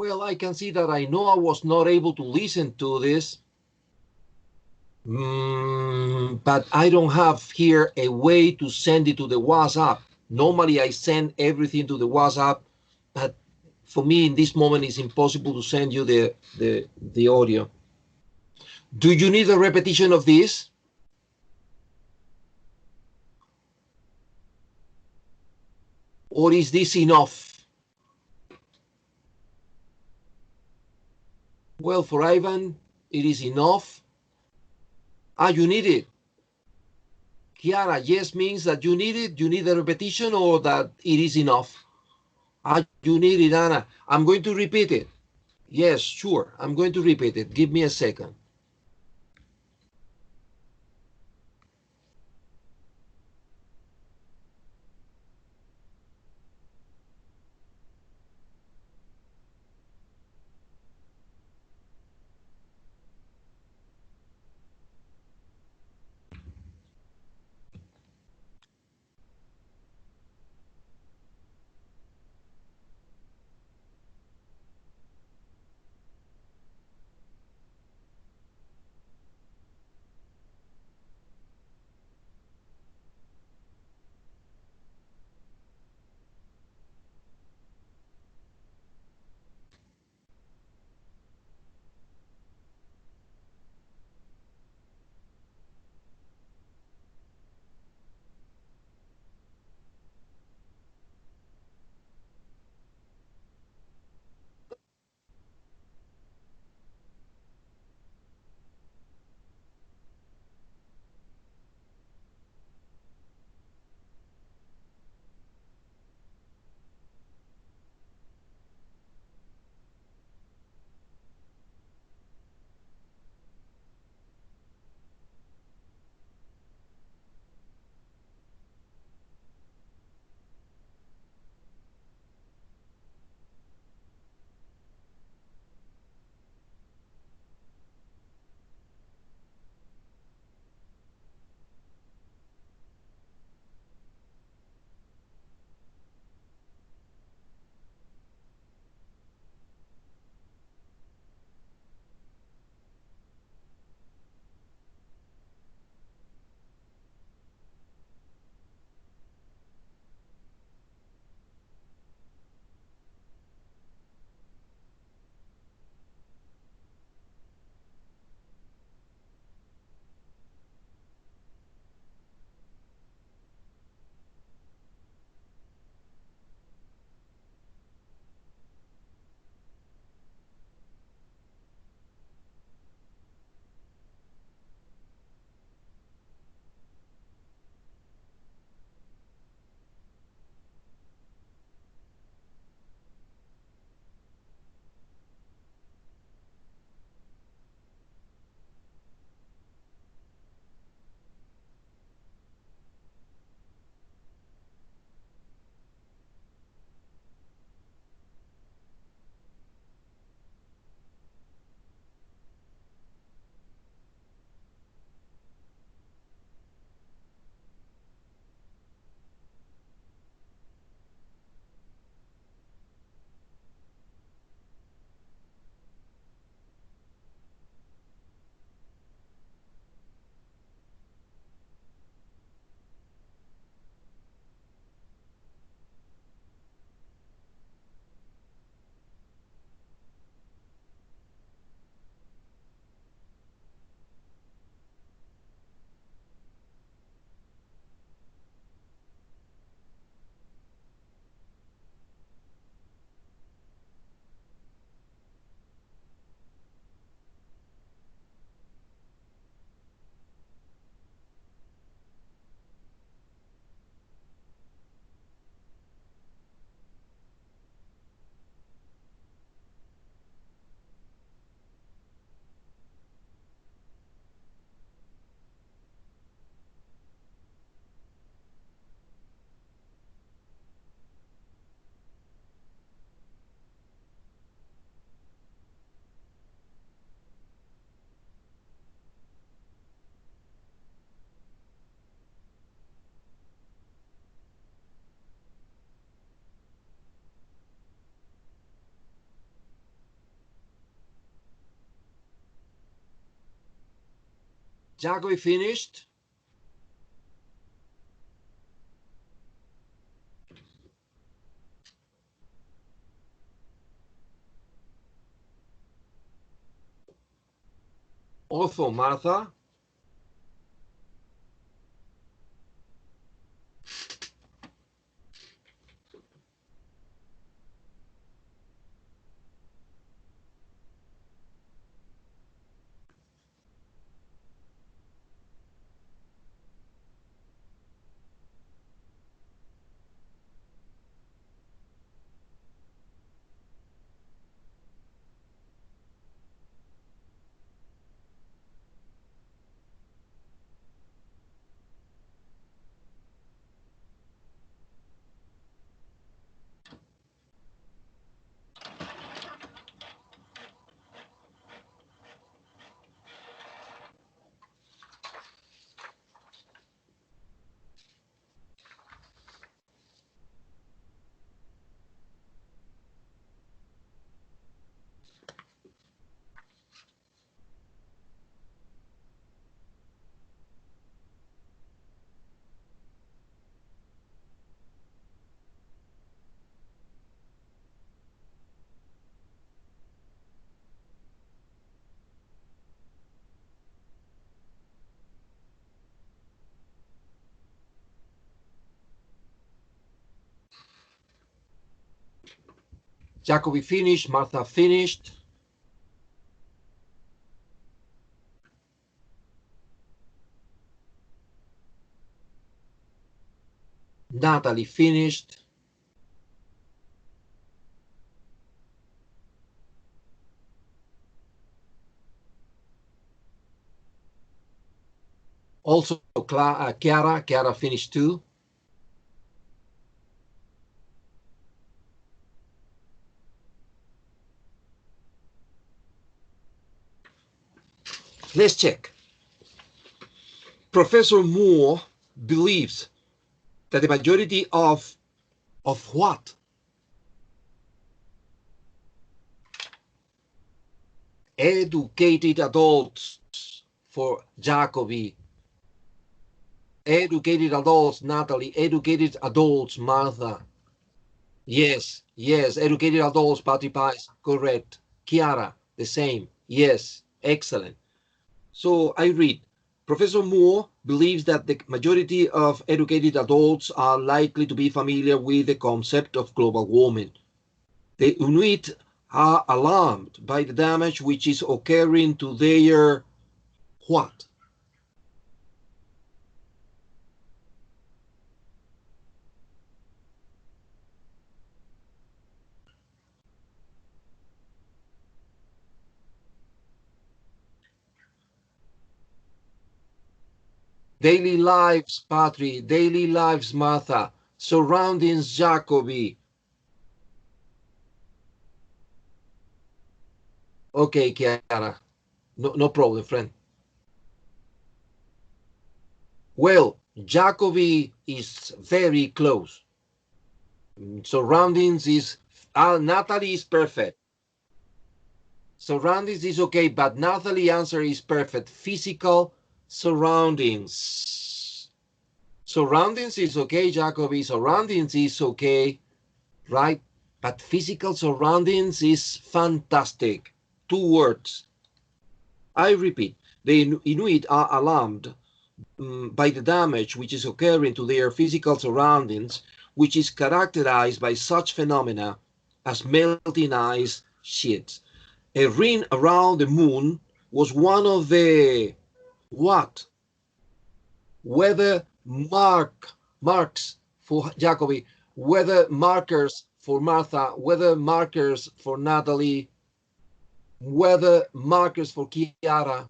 Well, I can see that I know I was not able to listen to this. But I don't have here a way to send it to the WhatsApp. Normally I send everything to the WhatsApp, but for me in this moment it's impossible to send you the audio. Do you need a repetition of this? Or is this enough? Well, for Ivan, it is enough. You need it. Kiara, yes means that you need it, you need a repetition, or that it is enough. You need it, Anna. I'm going to repeat it. Yes, sure, I'm going to repeat it. Give me a second. Jacobi finished? Also, Martha? Jacobi finished, Martha finished. Natalie finished. Also, Chiara finished too. Let's check. Professor Moore believes that the majority of what? Educated adults for Jacobi. Educated adults, Natalie. Educated adults, Martha. Yes, yes. Educated adults, Patty Pies. Correct. Chiara, the same. Yes, excellent. So I read, Professor Moore believes that the majority of educated adults are likely to be familiar with the concept of global warming. The Inuit are alarmed by the damage which is occurring to their what? Daily lives, Patri, daily lives, Martha, surroundings, Jacobi. Okay, Chiara, no problem, friend. Well, Jacobi is very close. Surroundings is, Natalie is perfect. Surroundings is okay, but Natalie answer is perfect. Physical surroundings. Surroundings is okay, Jacobi. Surroundings is okay, right? But physical surroundings is fantastic. 2 words. I repeat, the Inuit are alarmed by the damage which is occurring to their physical surroundings, which is characterized by such phenomena as melting ice sheets. A ring around the moon was one of the what? Weather marks for Jacobi, weather markers for Martha, weather markers for Natalie, weather markers for Chiara.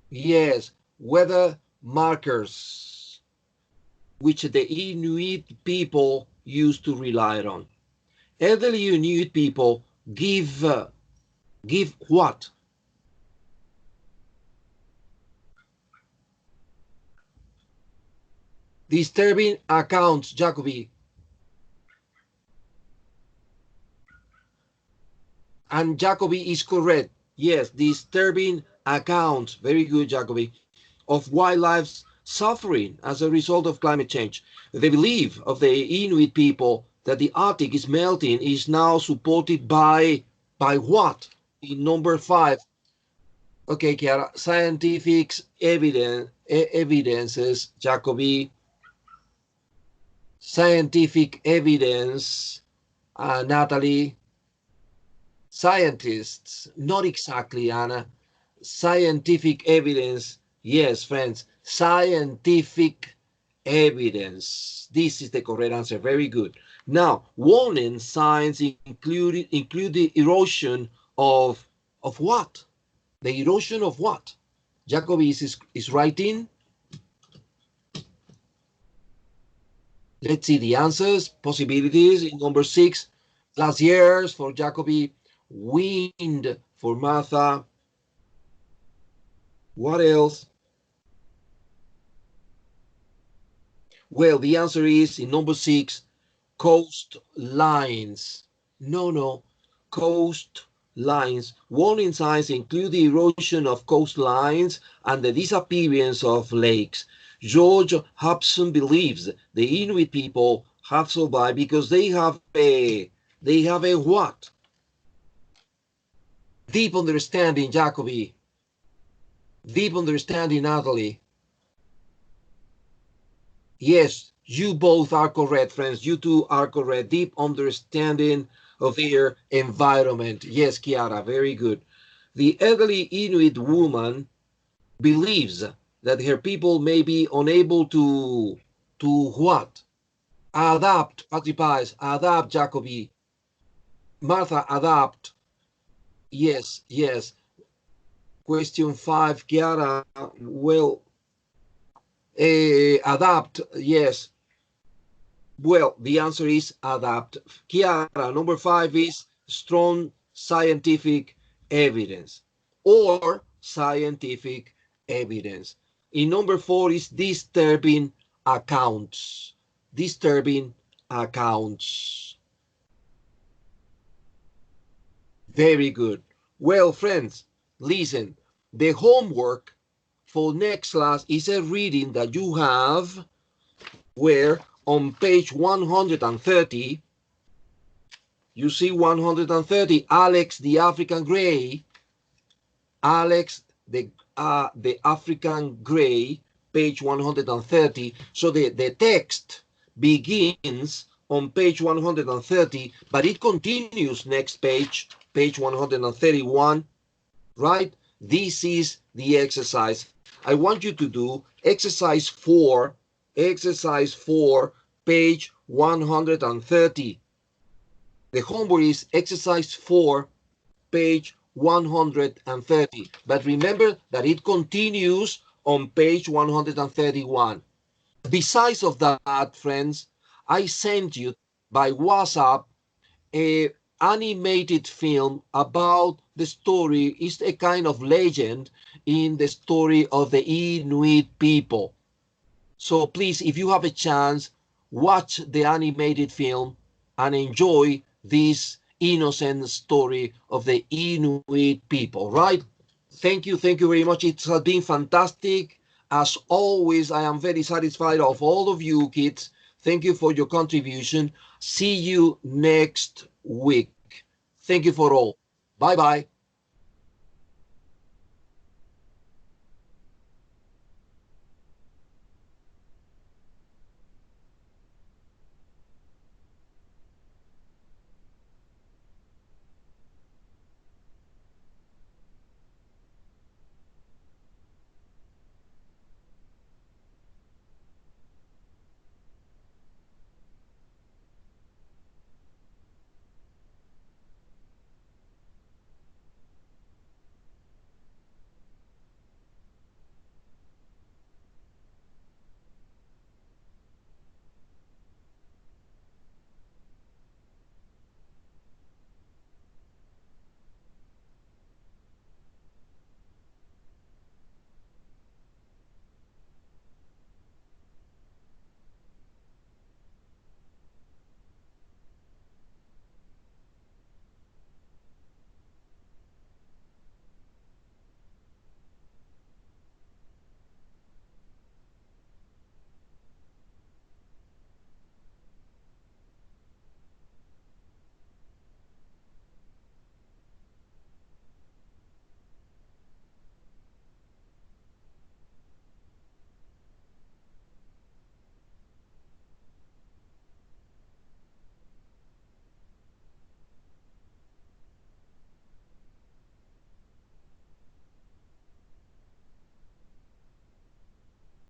Yes, weather markers, which the Inuit people used to rely on. Elderly Inuit people give what? Disturbing accounts, Jacobi. And Jacobi is correct. Yes, disturbing accounts. Very good, Jacobi. of wildlife suffering as a result of climate change. The belief of the Inuit people that the Arctic is melting is now supported by what? In number 5. Okay, Chiara, scientific evidences, Jacobi. Scientific evidence, Natalie. Scientists, not exactly, Anna. Scientific evidence, yes, friends, scientific evidence. This is the correct answer, very good. Now, warning signs include the erosion of what? The erosion of what? Jacobi is writing. Let's see the answers, possibilities in number 6. Glaciers for Jacobi, wind for Martha. What else? Well, the answer is in number 6, coastlines. No, coastlines. Warning signs include the erosion of coastlines and the disappearance of lakes. George Hobson believes the Inuit people have survived because they have a what? Deep understanding, Jacobi. Deep understanding, Natalie. Yes, you both are correct, friends. You two are correct. Deep understanding of their environment. Yes, Chiara, very good. The elderly Inuit woman believes that her people may be unable to what? Adapt, Patripies, adapt, Jacobi. Martha, adapt. Yes. Question 5, Chiara, well, adapt, yes. Well, the answer is adapt. Chiara, number 5 is strong scientific evidence or scientific evidence. In number 4 is disturbing accounts. Disturbing accounts. Very good. Well, friends, listen. The homework for next class is a reading that you have where on page 130, you see 130, Alex the African Grey, Alex the African Grey, page 130. So the text begins on page 130, but it continues next page, page 131, right? This is the exercise. I want you to do exercise 4, page 130. The homework is exercise 4, page 130. But remember that it continues on page 131. Besides of that, friends, I sent you by WhatsApp a animated film about the story. It's a kind of legend in the story of the Inuit people. So please, if you have a chance, watch the animated film and enjoy this innocent story of the Inuit people, right? Thank you very much. It has been fantastic. As always, I am very satisfied of all of you kids. Thank you for your contribution. See you next week. Thank you for all. Bye-bye.